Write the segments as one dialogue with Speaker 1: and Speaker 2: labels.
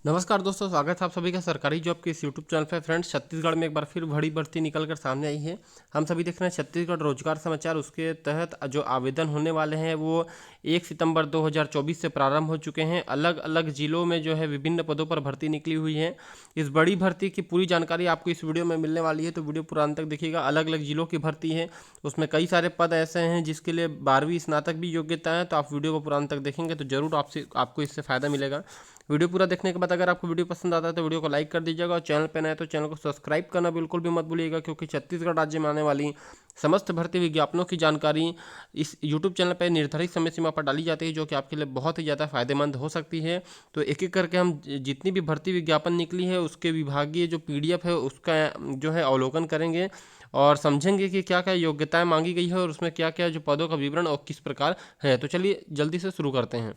Speaker 1: नमस्कार दोस्तों, स्वागत है आप सभी का सरकारी जॉब के इस यूट्यूब चैनल पर। फ्रेंड्स, छत्तीसगढ़ में एक बार फिर बड़ी भर्ती निकल कर सामने आई है। हम सभी देख रहे हैं छत्तीसगढ़ रोजगार समाचार। उसके तहत जो आवेदन होने वाले हैं वो 1 सितंबर 2024 से प्रारंभ हो चुके हैं। अलग अलग जिलों में जो है विभिन्न पदों पर भर्ती निकली हुई है। इस बड़ी भर्ती की पूरी जानकारी आपको इस वीडियो में मिलने वाली है, तो वीडियो पूरा अंत तक देखिएगा। अलग अलग जिलों की भर्ती है, उसमें कई सारे पद ऐसे हैं जिसके लिए 12वीं स्नातक भी योग्यता है। तो आप वीडियो को पूरा अंत तक देखेंगे तो जरूर आपको इससे फ़ायदा मिलेगा। वीडियो पूरा देखने के बाद अगर आपको वीडियो पसंद आता है तो वीडियो को लाइक कर दीजिएगा, और चैनल पर नए तो चैनल को सब्सक्राइब करना बिल्कुल भी मत भूलिएगा, क्योंकि छत्तीसगढ़ राज्य में आने वाली समस्त भर्ती विज्ञापनों की जानकारी इस यूट्यूब चैनल पर निर्धारित समय सीमा पर डाली जाती है, जो कि आपके लिए बहुत ही ज़्यादा फायदेमंद हो सकती है। तो एक एक करके हम जितनी भी भर्ती विज्ञापन निकली है उसके विभागीय जो PDF है उसका जो है अवलोकन करेंगे और समझेंगे कि क्या क्या योग्यताएं मांगी गई है और उसमें क्या क्या जो पदों का विवरण और किस प्रकार है। तो चलिए जल्दी से शुरू करते हैं।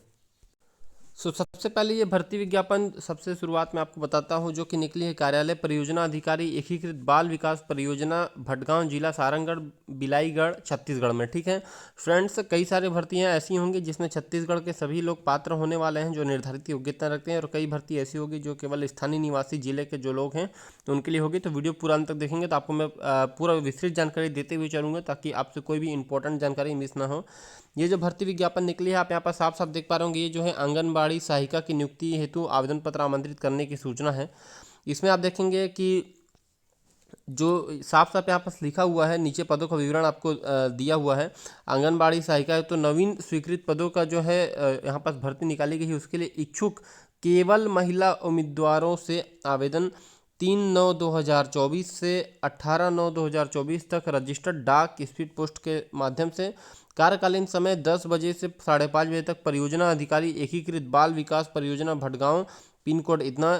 Speaker 1: सबसे पहले ये भर्ती विज्ञापन सबसे शुरुआत में आपको बताता हूँ, जो कि निकली है कार्यालय परियोजना अधिकारी एकीकृत बाल विकास परियोजना भटगांव, जिला सारंगढ़, बिलाईगढ़, छत्तीसगढ़ में। ठीक है फ्रेंड्स, कई सारी भर्तियाँ ऐसी होंगी जिसमें छत्तीसगढ़ के सभी लोग पात्र होने वाले हैं जो निर्धारित योग्यता रखते हैं, और कई भर्ती ऐसी होगी जो केवल स्थानीय निवासी जिले के जो लोग हैं तो उनके लिए होगी। तो वीडियो पूरा अंत तक देखेंगे तो आपको मैं पूरा विस्तृत जानकारी देते हुए चलूँगा, ताकि आपसे कोई भी इंपॉर्टेंट जानकारी मिस ना हो। ये जो भर्ती विज्ञापन निकली है आप यहाँ पर साफ साफ देख पा रहे होंगे, ये जो है आंगनबाड़ी सहायिका की नियुक्ति हेतु आवेदन पत्र आमंत्रित करने की सूचना है। इसमें आप देखेंगे कि जो साफ साफ यहाँ पर लिखा हुआ है, नीचे पदों का विवरण आपको दिया हुआ है। आंगनबाड़ी सहायिका है तो नवीन स्वीकृत पदों का जो है यहाँ पर भर्ती निकाली गई है। उसके लिए इच्छुक केवल महिला उम्मीदवारों से आवेदन 3/9/2024 से 18/9/2024 तक रजिस्टर्ड डाक स्पीड पोस्ट के माध्यम से। कार्यकालीन समय 10 बजे से 5:30 बजे तक। परियोजना अधिकारी एकीकृत बाल विकास परियोजना भटगांव, पिन कोड इतना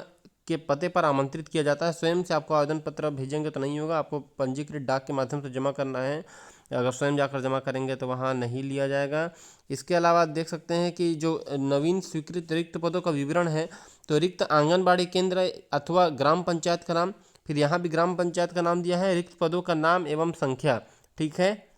Speaker 1: के पते पर आमंत्रित किया जाता है। स्वयं से आपको आवेदन पत्र भेजेंगे तो नहीं होगा, आपको पंजीकृत डाक के माध्यम से जमा करना है। अगर स्वयं जाकर जमा करेंगे तो वहाँ नहीं लिया जाएगा। इसके अलावा देख सकते हैं कि जो नवीन स्वीकृत रिक्त पदों का विवरण है, तो रिक्त आंगनबाड़ी केंद्र अथवा ग्राम पंचायत का नाम, फिर यहाँ भी ग्राम पंचायत का नाम दिया है, रिक्त पदों का नाम एवं संख्या। ठीक है,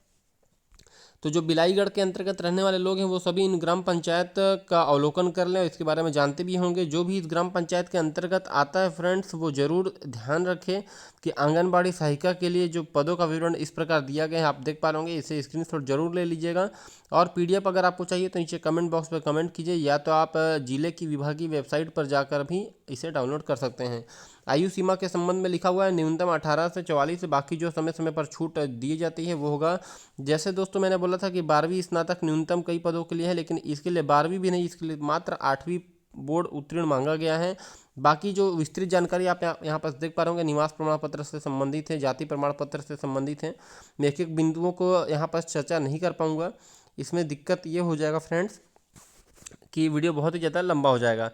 Speaker 1: तो जो बिलाईगढ़ के अंतर्गत रहने वाले लोग हैं वो सभी इन ग्राम पंचायत का अवलोकन कर लें और इसके बारे में जानते भी होंगे। जो भी इस ग्राम पंचायत के अंतर्गत आता है फ्रेंड्स, वो ज़रूर ध्यान रखें कि आंगनबाड़ी सहायिका के लिए जो पदों का विवरण इस प्रकार दिया गया है, आप देख पा रहे होंगे, इसे स्क्रीनशॉट जरूर ले लीजिएगा। और PDF अगर आपको चाहिए तो नीचे कमेंट बॉक्स पर कमेंट कीजिए, या तो आप जिले की विभागीय वेबसाइट पर जाकर भी इसे डाउनलोड कर सकते हैं। आयु सीमा के संबंध में लिखा हुआ है न्यूनतम 18 से 44 से। बाकी जो समय समय पर छूट दी जाती है वो होगा, जैसे दोस्तों मैंने बोला था कि 12वीं स्नातक न्यूनतम कई पदों के लिए है, लेकिन इसके लिए 12वीं भी नहीं, इसके लिए मात्र 8वीं बोर्ड उत्तीर्ण मांगा गया है। बाकी जो विस्तृत जानकारी आप यहाँ पर देख पा रहे होंगे, निवास प्रमाण पत्र से संबंधित है, जाति प्रमाण पत्र से संबंधित है। मैं एक एक बिंदुओं को यहाँ पर चर्चा नहीं कर पाऊँगा, इसमें दिक्कत ये हो जाएगा फ्रेंड्स कि वीडियो बहुत ही ज़्यादा लंबा हो जाएगा।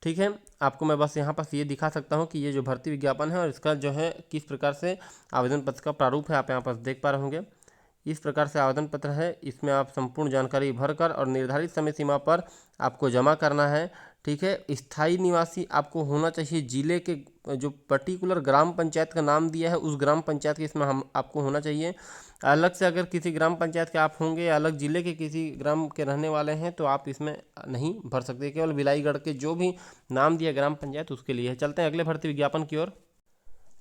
Speaker 1: ठीक है, आपको मैं बस यहाँ पर ये दिखा सकता हूँ कि ये जो भर्ती विज्ञापन है और इसका जो है किस प्रकार से आवेदन पत्र का प्रारूप है, आप यहाँ पर देख पा रहे होंगे। इस प्रकार से आवेदन पत्र है, इसमें आप संपूर्ण जानकारी भरकर और निर्धारित समय सीमा पर आपको जमा करना है। ठीक है, स्थायी निवासी आपको होना चाहिए जिले के, जो पर्टिकुलर ग्राम पंचायत का नाम दिया है उस ग्राम पंचायत के इसमें हम आपको होना चाहिए। अलग से अगर किसी ग्राम पंचायत के आप होंगे, अलग जिले के किसी ग्राम के रहने वाले हैं, तो आप इसमें नहीं भर सकते। केवल बिलाईगढ़ के जो भी नाम दिया ग्राम पंचायत उसके लिए है। चलते हैं अगले भर्ती विज्ञापन की ओर।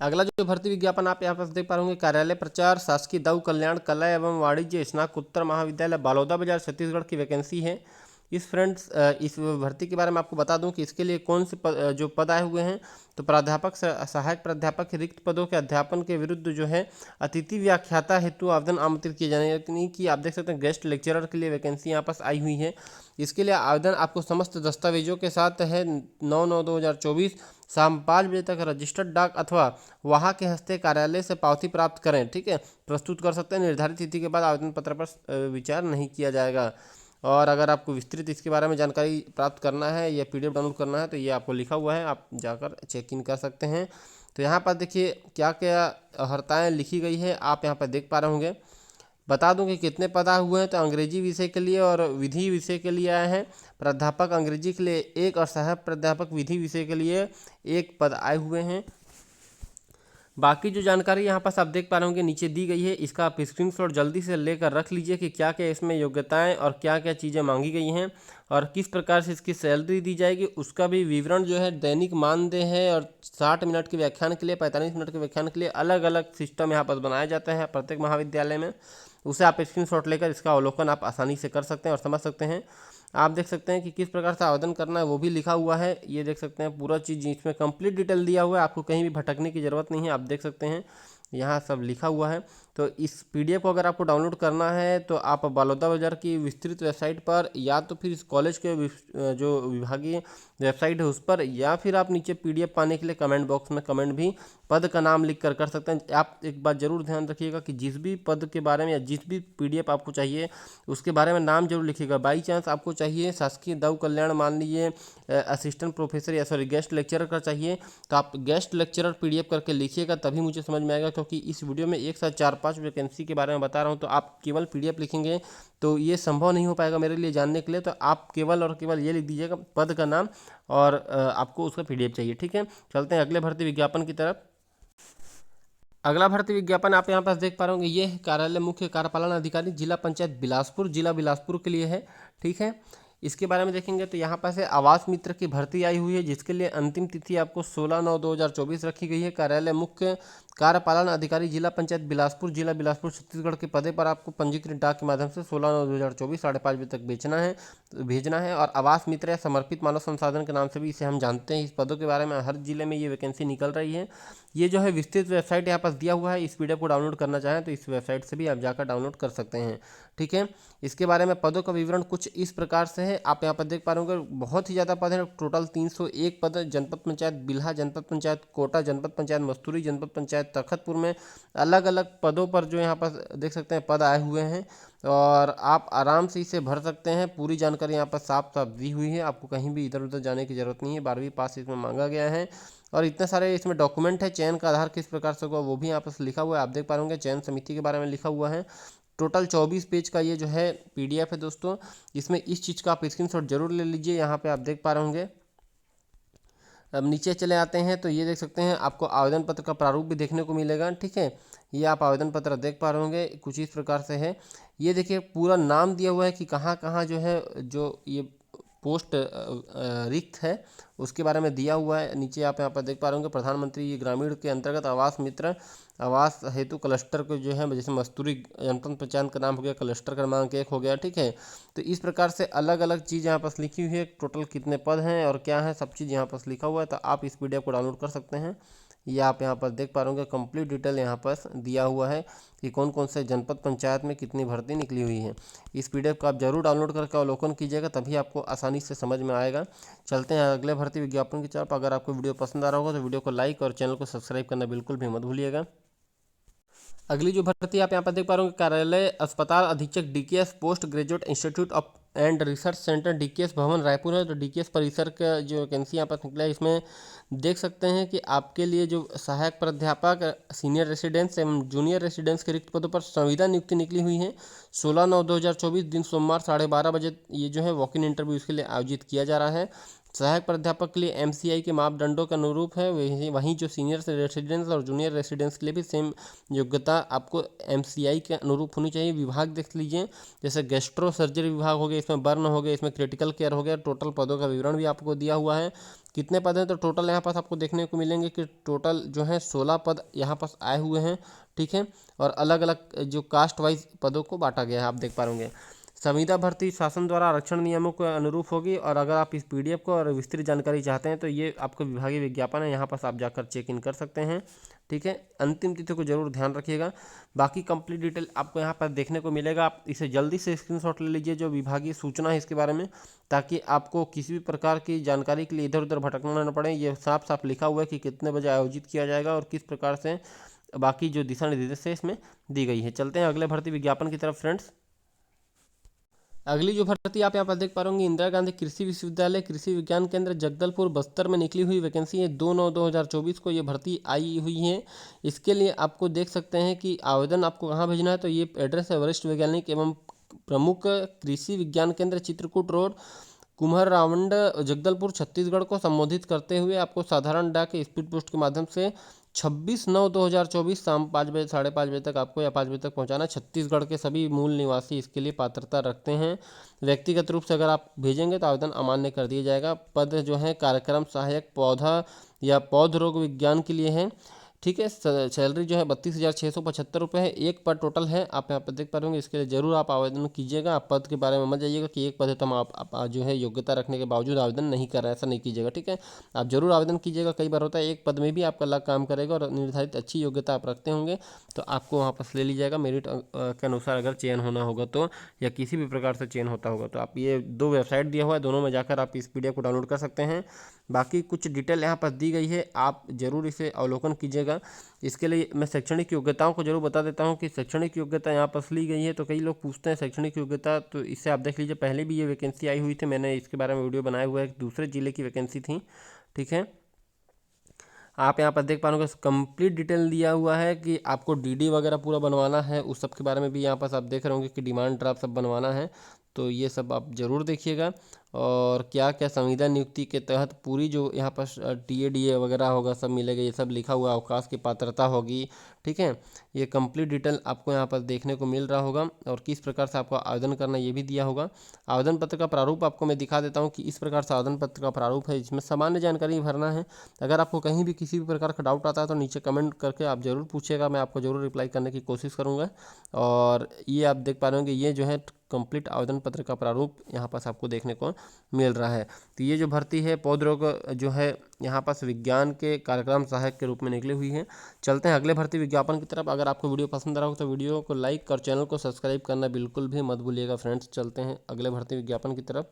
Speaker 1: अगला जो भर्ती विज्ञापन आप यहाँ पर देख पा होंगे, कार्यालय प्रचार शासकीय दाऊ कल्याण कला एवं वाणिज्य स्नातकोत्तर महाविद्यालय बालोदा बाजार छत्तीसगढ़ की वैकेंसी है। इस भर्ती के बारे में आपको बता दूं कि इसके लिए कौन से जो पद आए हुए हैं, तो प्राध्यापक सहायक प्राध्यापक के रिक्त पदों के अध्यापन के विरुद्ध जो है अतिथि व्याख्याता हेतु आवेदन आमंत्रित किए जाने, यानी कि आप देख सकते हैं गेस्ट लेक्चरर के लिए वैकेंसी यहाँ पास आई हुई है। इसके लिए आवेदन आपको समस्त दस्तावेजों के साथ है 9/9/2024 शाम 5 बजे तक रजिस्टर्ड डाक अथवा वहाँ के हस्ते कार्यालय से पावती प्राप्त करें। ठीक है, प्रस्तुत कर सकते हैं। निर्धारित तिथि के बाद आवेदन पत्र पर विचार नहीं किया जाएगा। और अगर आपको विस्तृत इसके बारे में जानकारी प्राप्त करना है या PDF डाउनलोड करना है तो ये आपको लिखा हुआ है, आप जाकर चेक इन कर सकते हैं। तो यहाँ पर देखिए क्या क्या अर्हताएँ लिखी गई है, आप यहाँ पर देख पा रहे होंगे। बता दूं कि कितने पद आए हुए हैं, तो अंग्रेजी विषय के लिए और विधि विषय के लिए आए हैं। प्राध्यापक अंग्रेजी के लिए 1 और सहायक प्राध्यापक विधि विषय के लिए 1 पद आए हुए हैं। बाकी जो जानकारी यहाँ पास आप देख पा रहे होंगे नीचे दी गई है, इसका आप स्क्रीनशॉट जल्दी से लेकर रख लीजिए कि क्या क्या इसमें योग्यताएं और क्या क्या चीज़ें मांगी गई हैं और किस प्रकार से इसकी सैलरी दी जाएगी, उसका भी विवरण जो है दैनिक मानदेय है। और 60 मिनट के व्याख्यान के लिए, 45 मिनट के व्याख्यान के लिए अलग अलग सिस्टम यहाँ पर बनाया जाता है प्रत्येक महाविद्यालय में। उसे आप स्क्रीनशॉट लेकर इसका अवलोकन आप आसानी से कर सकते हैं और समझ सकते हैं। आप देख सकते हैं कि किस प्रकार से आवेदन करना है वो भी लिखा हुआ है। ये देख सकते हैं पूरा चीज़ इसमें कंप्लीट डिटेल दिया हुआ है, आपको कहीं भी भटकने की ज़रूरत नहीं है। आप देख सकते हैं यहाँ सब लिखा हुआ है। तो इस पीडीएफ को अगर आपको डाउनलोड करना है तो आप बड़ौदा बाजार की विस्तृत वेबसाइट पर या तो फिर इस कॉलेज के जो विभागीय वेबसाइट है उस पर, या फिर आप नीचे पीडीएफ पाने के लिए कमेंट बॉक्स में कमेंट भी पद का नाम लिख कर सकते हैं। आप एक बात जरूर ध्यान रखिएगा कि जिस भी पद के बारे में या जिस भी पीडीएफ आपको चाहिए उसके बारे में नाम जरूर लिखिएगा। बाई चांस आपको चाहिए शासकीय दाऊ कल्याण, मान लीजिए असिस्टेंट प्रोफेसर या सॉरी गेस्ट लेक्चरर का चाहिए, तो आप गेस्ट लेक्चरर पीडीएफ करके लिखिएगा, तभी मुझे समझ में आएगा। क्योंकि इस वीडियो में एक साथ 4-5 वैकेंसी के बारे में बता रहा हूँ, तो आप केवल पीडीएफ लिखेंगे तो ये संभव नहीं हो पाएगा मेरे लिए जानने के लिए। तो आप केवल और केवल ये लिख दीजिएगा पद का नाम और आपको उसका पीडीएफ चाहिए। ठीक है, चलते हैं अगले भर्ती विज्ञापन की तरफ। अगला भर्ती विज्ञापन आप यहाँ पास देख पा रहे होंगे, ये है कार्यालय मुख्य कार्यपालन अधिकारी जिला पंचायत बिलासपुर, जिला बिलासपुर के लिए है। ठीक है, इसके बारे में देखेंगे तो यहाँ पास है आवास मित्र की भर्ती आई हुई है, जिसके लिए अंतिम तिथि आपको 16/9/2024 रखी गई है। कार्यालय मुख्य कार्यपालन अधिकारी जिला पंचायत बिलासपुर, जिला बिलासपुर छत्तीसगढ़ के पदे पर आपको पंजीकृत डाक के माध्यम से 16/9/2024 5:30 बजे तक भेजना है। और आवास मित्र या समर्पित मानव संसाधन के नाम से भी इसे हम जानते हैं। इस पदों के बारे में हर जिले में ये वैकेंसी निकल रही है। ये जो है विस्तृत वेबसाइट यहाँ पास दिया हुआ है, इस पीडीएफ को डाउनलोड करना चाहें तो इस वेबसाइट से भी आप जाकर डाउनलोड कर सकते हैं। ठीक है, इसके बारे में पदों का विवरण कुछ इस प्रकार से है, आप यहाँ पर देख पा रहे होंगे बहुत ही ज़्यादा पद है, टोटल 301 पद है। जनपद पंचायत बिल्हा, जनपद पंचायत कोटा, जनपद पंचायत मस्तूरी, जनपद पंचायत तखतपुर में अलग अलग पदों पर जो यहाँ पर देख सकते हैं पद आए हुए हैं और आप आराम से इसे भर सकते हैं। पूरी जानकारी यहाँ पर साफ साफ दी हुई है, आपको कहीं भी इधर उधर जाने की जरूरत नहीं है। 12वीं पास इसमें मांगा गया है और इतने सारे इसमें डॉक्यूमेंट है। चयन का आधार किस प्रकार से होगा वो भी यहाँ पर लिखा हुआ है, आप देख पा रहे होंगे। चयन समिति के बारे में लिखा हुआ है। टोटल 24 पेज का ये जो है पीडीएफ है दोस्तों, इसमें इस चीज़ का आप स्क्रीनशॉट जरूर ले लीजिए। यहाँ पे आप देख पा रहे होंगे। अब नीचे चले आते हैं तो ये देख सकते हैं आपको आवेदन पत्र का प्रारूप भी देखने को मिलेगा। ठीक है, ये आप आवेदन पत्र देख पा रहे होंगे, कुछ इस प्रकार से है। ये देखिए पूरा नाम दिया हुआ है कि कहाँ कहाँ जो है जो ये पोस्ट रिक्त है उसके बारे में दिया हुआ है। नीचे आप यहाँ पर देख पा रहे होंगे प्रधानमंत्री ग्रामीण के अंतर्गत आवास मित्र आवास हेतु क्लस्टर को जो है, जैसे मस्तूरी जनपद पंचायत का नाम हो गया, क्लस्टर क्रमांक 1 हो गया। ठीक है, तो इस प्रकार से अलग अलग चीज़ यहाँ पर लिखी हुई है, टोटल कितने पद हैं और क्या है सब चीज़ यहाँ पर लिखा हुआ है। तो आप इस पीडीएफ को डाउनलोड कर सकते हैं। ये आप यहाँ पर देख पा रहे होंगे कंप्लीट डिटेल यहाँ पर दिया हुआ है कि कौन कौन से जनपद पंचायत में कितनी भर्ती निकली हुई है। इस पीडीएफ को आप जरूर डाउनलोड करके अवलोकन कीजिएगा, तभी आपको आसानी से समझ में आएगा। चलते हैं अगले भर्ती विज्ञापन की तरफ। अगर आपको वीडियो पसंद आ रहा होगा तो वीडियो को लाइक और चैनल को सब्सक्राइब करना बिल्कुल भी मत भूलिएगा। अगली जो भर्ती आप यहाँ पर देख पा रहे होंगे कार्यालय अस्पताल अधीक्षक DKS post graduate institute of and research centre DKS भवन रायपुर है। तो डीकेएस परिसर का जो वैकेंसी यहाँ पर निकला है, इसमें देख सकते हैं कि आपके लिए जो सहायक प्राध्यापक, सीनियर रेसिडेंस एवं जूनियर रेसिडेंस के रिक्त पदों पर संविदा नियुक्ति निकली हुई है। 16/9/2024 दिन सोमवार 12:30 बजे ये जो है वॉक इन इंटरव्यू इसके लिए आयोजित किया जा रहा है। सहायक प्राध्यापक के लिए एमसीआई के मापदंडों के अनुरूप है, वहीं जो सीनियर रेसिडेंस और जूनियर रेसिडेंस के लिए भी सेम योग्यता आपको एमसीआई के अनुरूप होनी चाहिए। विभाग देख लीजिए, जैसे गैस्ट्रो सर्जरी विभाग हो गया, इसमें बर्न हो गया, इसमें क्रिटिकल केयर हो गया। टोटल पदों का विवरण भी आपको दिया हुआ है, कितने पद हैं। तो टोटल यहाँ पास आपको देखने को मिलेंगे कि टोटल जो है 16 पद यहाँ पास आए हुए हैं। ठीक है, और अलग अलग जो कास्ट वाइज पदों को बांटा गया है, आप देख पा रहे होंगे। संविदा भर्ती शासन द्वारा आरक्षण नियमों के अनुरूप होगी। और अगर आप इस पीडीएफ को और विस्तृत जानकारी चाहते हैं तो ये आपको विभागीय विज्ञापन है, यहाँ पास आप जाकर चेक इन कर सकते हैं। ठीक है, अंतिम तिथि को जरूर ध्यान रखिएगा। बाकी कंप्लीट डिटेल आपको यहाँ पर देखने को मिलेगा, आप इसे जल्दी से स्क्रीनशॉट ले लीजिए जो विभागीय सूचना है इसके बारे में, ताकि आपको किसी भी प्रकार की जानकारी के लिए इधर उधर भटकना न पड़े। ये साफ साफ लिखा हुआ है कि कितने बजे आयोजित किया जाएगा और किस प्रकार से बाकी जो दिशा निर्देश है इसमें दी गई है। चलते हैं अगले भर्ती विज्ञापन की तरफ फ्रेंड्स। अगली जो भर्ती आप यहाँ पर देख पा रहे होंगे इंदिरा गांधी कृषि विश्वविद्यालय कृषि विज्ञान केंद्र जगदलपुर बस्तर में निकली हुई वैकेंसी है। 2/9/2024 को ये भर्ती आई हुई है। इसके लिए आपको देख सकते हैं कि आवेदन आपको कहाँ भेजना है। तो ये एड्रेस है वरिष्ठ वैज्ञानिक एवं प्रमुख कृषि विज्ञान केंद्र चित्रकूट रोड कुम्हरावंड जगदलपुर छत्तीसगढ़ को संबोधित करते हुए आपको साधारण डाक स्पीड पोस्ट के माध्यम से 26/9/2024 शाम 5 बजे 5:30 बजे तक आपको या 5 बजे तक पहुंचाना। छत्तीसगढ़ के सभी मूल निवासी इसके लिए पात्रता रखते हैं। व्यक्तिगत रूप से अगर आप भेजेंगे तो आवेदन अमान्य कर दिया जाएगा। पद जो है कार्यक्रम सहायक पौधा या पौध रोग विज्ञान के लिए है। ठीक है। सैलरी जो है 32,675 रुपये है। एक पद टोटल है, आप यहाँ पर देख पा रहे होंगे। इसके लिए जरूर आप आवेदन कीजिएगा। आप पद के बारे में मत जाइएगा कि एक पद है तो हम आप जो है योग्यता रखने के बावजूद आवेदन नहीं कर रहे हैं, ऐसा नहीं कीजिएगा। ठीक है, आप जरूर आवेदन कीजिएगा। कई बार होता है एक पद में भी आपका लग काम करेगा और निर्धारित अच्छी योग्यता आप रखते होंगे तो आपको वहाँ पर ले लीजिएगा। मेरिट के अनुसार अगर चयन होना होगा तो, या किसी भी प्रकार से चयन होता होगा तो आप ये 2 वेबसाइट दिया हुआ है, दोनों में जाकर आप इस PDF को डाउनलोड कर सकते हैं। बाकी कुछ डिटेल यहाँ पर दी गई है, आप जरूर इसे अवलोकन कीजिएगा। इसके लिए मैं शैक्षणिक योग्यताओं को जरूर बता देता हूँ कि शैक्षणिक योग्यता यहाँ पर ली गई है। तो कई लोग पूछते हैं शैक्षणिक योग्यता, तो इससे आप देख लीजिए। पहले भी ये वैकेंसी आई हुई थी, मैंने इसके बारे में वीडियो बनाया हुआ है। एक दूसरे जिले की वैकेंसी थी। ठीक है, आप यहाँ पर देख पा रहे कंप्लीट डिटेल दिया हुआ है कि आपको DD वगैरह पूरा बनवाना है, उस सब के बारे में भी यहाँ पर आप देख रहे होंगे कि डिमांड ड्राफ्ट सब बनवाना है। तो ये सब आप ज़रूर देखिएगा। और क्या क्या संविदा नियुक्ति के तहत पूरी जो यहाँ पर TADA वगैरह होगा सब मिलेगा, ये सब लिखा हुआ, अवकाश की पात्रता होगी। ठीक है, ये कंप्लीट डिटेल आपको यहाँ पर देखने को मिल रहा होगा। और किस प्रकार से आपको आवेदन करना ये भी दिया होगा। आवेदन पत्र का प्रारूप आपको मैं दिखा देता हूँ कि इस प्रकार से आवेदन पत्र का प्रारूप है। इसमें सामान्य जानकारी भरना है। अगर आपको कहीं भी किसी भी प्रकार का डाउट आता है तो नीचे कमेंट करके आप ज़रूर पूछिएगा, मैं आपको ज़रूर रिप्लाई करने की कोशिश करूँगा। और ये आप देख पा रहे होंगे, ये जो है कंप्लीट आवेदन पत्र का प्रारूप यहाँ पास आपको देखने को मिल रहा है। तो ये जो भर्ती है पौध रोग जो है यहाँ पास विज्ञान के कार्यक्रम सहायक के रूप में निकली हुई है। चलते हैं अगले भर्ती विज्ञापन की तरफ। अगर आपको वीडियो पसंद आ रहा हो तो वीडियो को लाइक और चैनल को सब्सक्राइब करना बिल्कुल भी मत भूलिएगा फ्रेंड्स। चलते हैं अगले भर्ती विज्ञापन की तरफ।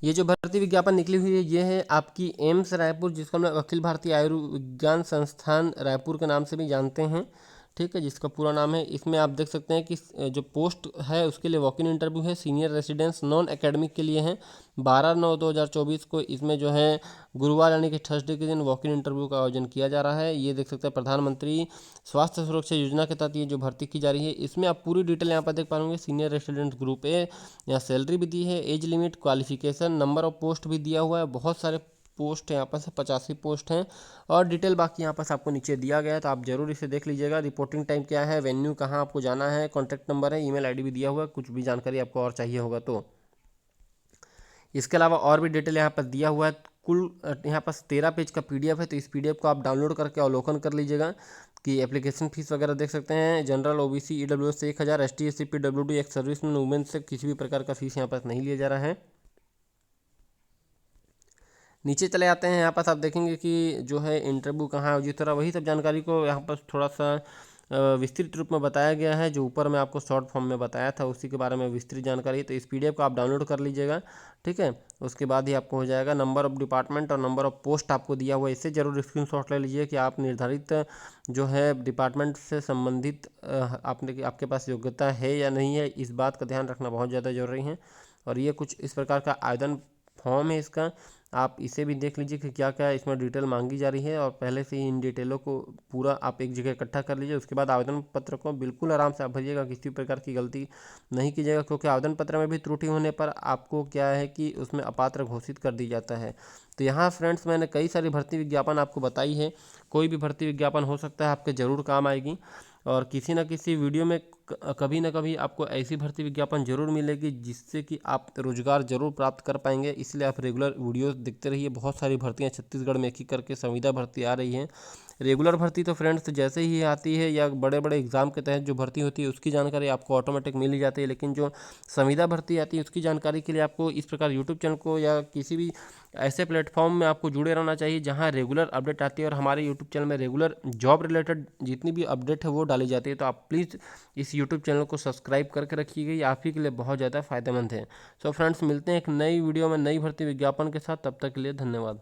Speaker 1: ये जो भर्ती विज्ञापन निकली हुई है ये है आपकी एम्स रायपुर, जिसको हम लोग अखिल भारतीय आयुर्विज्ञान संस्थान रायपुर के नाम से भी जानते हैं। ठीक है, जिसका पूरा नाम है। इसमें आप देख सकते हैं कि जो पोस्ट है उसके लिए वॉक इन इंटरव्यू है। सीनियर रेसिडेंस नॉन एकेडमिक के लिए है। 12/9/2024 को इसमें जो है गुरुवार यानी कि थर्सडे के दिन वॉक इन इंटरव्यू का आयोजन किया जा रहा है। ये देख सकते हैं प्रधानमंत्री स्वास्थ्य सुरक्षा योजना के तहत ये जो भर्ती की जा रही है। इसमें आप पूरी डिटेल यहाँ पर देख पाएंगे। सीनियर रेसिडेंट ग्रुप ए, यहाँ सैलरी भी दी है, age limit, qualification, number of post भी दिया हुआ है। बहुत सारे पोस्ट यहाँ पर 85 पोस्ट हैं। और डिटेल बाकी यहाँ पर आपको नीचे दिया गया है, तो आप जरूर इसे देख लीजिएगा। रिपोर्टिंग टाइम क्या है, वेन्यू कहाँ आपको जाना है, कॉन्टैक्ट नंबर है, ईमेल ID भी दिया हुआ है। कुछ भी जानकारी आपको और चाहिए होगा तो इसके अलावा और भी डिटेल यहाँ पर दिया हुआ है। कुल यहाँ पर 13 पेज का PDF है। तो इस PDF को आप डाउनलोड करके अवलोकन कर लीजिएगा। कि एप्लीकेशन फीस वगैरह देख सकते हैं। जनरल OBC EWS से 1,000, ST SC PWD ex serviceman women से किसी भी प्रकार का फीस यहाँ पर नहीं लिया जा रहा है। नीचे चले आते हैं, यहाँ पास आप देखेंगे कि जो है इंटरव्यू कहाँ आयोजित हो रहा है, वही सब जानकारी को यहाँ पर थोड़ा सा विस्तृत रूप में बताया गया है। जो ऊपर मैं आपको शॉर्ट फॉर्म में बताया था उसी के बारे में विस्तृत जानकारी। तो इस PDF को आप डाउनलोड कर लीजिएगा। ठीक है, उसके बाद ही आपको हो जाएगा। नंबर ऑफ डिपार्टमेंट और नंबर ऑफ पोस्ट आपको दिया हुआ है, इससे जरूर स्क्रीनशॉट ले लीजिए कि आप निर्धारित जो है डिपार्टमेंट से संबंधित आपके पास योग्यता है या नहीं है, इस बात का ध्यान रखना बहुत ज़्यादा जरूरी है। और ये कुछ इस प्रकार का आवेदन फॉर्म है इसका, आप इसे भी देख लीजिए कि क्या क्या इसमें डिटेल मांगी जा रही है। और पहले से ही इन डिटेलों को पूरा आप एक जगह इकट्ठा कर लीजिए। उसके बाद आवेदन पत्र को बिल्कुल आराम से आप भरिएगा, किसी प्रकार की गलती नहीं कीजिएगा। क्योंकि आवेदन पत्र में भी त्रुटि होने पर आपको क्या है कि उसमें अपात्र घोषित कर दी जाता है। तो यहाँ फ्रेंड्स मैंने कई सारी भर्ती विज्ञापन आपको बताई है। कोई भी भर्ती विज्ञापन हो सकता है, आपके ज़रूर काम आएगी। और किसी न किसी वीडियो में कभी ना कभी आपको ऐसी भर्ती विज्ञापन जरूर मिलेगी जिससे कि आप रोजगार जरूर प्राप्त कर पाएंगे। इसलिए आप रेगुलर वीडियोस देखते रहिए। बहुत सारी भर्तियां छत्तीसगढ़ में एक ही करके संविदा भर्ती आ रही हैं। रेगुलर भर्ती तो फ्रेंड्स जैसे ही आती है या बड़े बड़े एग्जाम के तहत जो भर्ती होती है उसकी जानकारी आपको ऑटोमेटिक मिल ही जाती है। लेकिन जो संविदा भर्ती आती है उसकी जानकारी के लिए आपको इस प्रकार यूट्यूब चैनल को या किसी भी ऐसे प्लेटफॉर्म में आपको जुड़े रहना चाहिए जहां रेगुलर अपडेट आती है। और हमारे यूट्यूब चैनल में रेगुलर जॉब रिलेटेड जितनी भी अपडेट है वो डाली जाती है। तो आप प्लीज़ इस यूट्यूब चैनल को सब्सक्राइब करके रखिएगा, ये आप ही के लिए बहुत ज़्यादा फायदेमंद है। सो फ्रेंड्स मिलते हैं एक नई वीडियो में नई भर्ती विज्ञापन के साथ, तब तक के लिए धन्यवाद।